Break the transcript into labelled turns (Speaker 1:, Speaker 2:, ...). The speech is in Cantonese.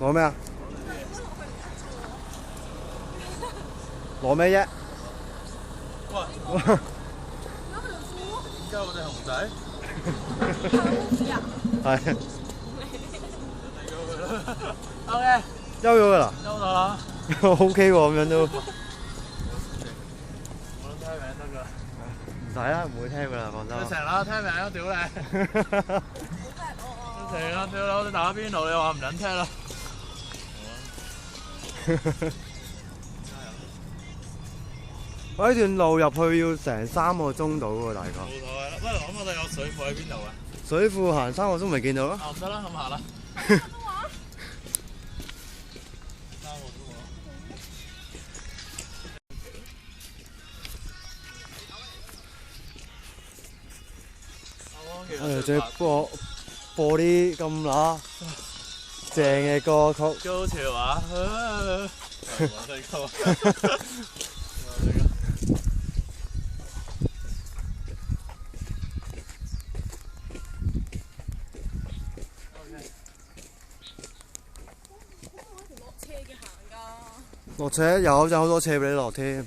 Speaker 1: 攞咩啊？攞咩啫？
Speaker 2: 喂，而家我哋熊仔
Speaker 1: 係。
Speaker 2: OK，
Speaker 1: 休咗㗎啦。
Speaker 2: 休咗啦。
Speaker 1: OK 喎，咁樣都。
Speaker 2: 我都聽名得㗎。
Speaker 1: 唔使啦，唔會聽㗎啦，放心。
Speaker 2: 你成日聽名啊，屌你！成日屌你，我哋打邊爐，你話唔撚聽啦。
Speaker 1: 我呢段路入去要成3個鐘到喎，大概。
Speaker 2: 冇所謂啦。喂，咁我哋有水庫喺邊度啊？
Speaker 1: 水庫行3個鐘咪見到咯。
Speaker 2: 唔得啦，咁行啦。
Speaker 1: 我哋仲要播啲咁乸正嘅歌曲。
Speaker 2: 高潮啊！
Speaker 1: 落車有好多車俾你落添。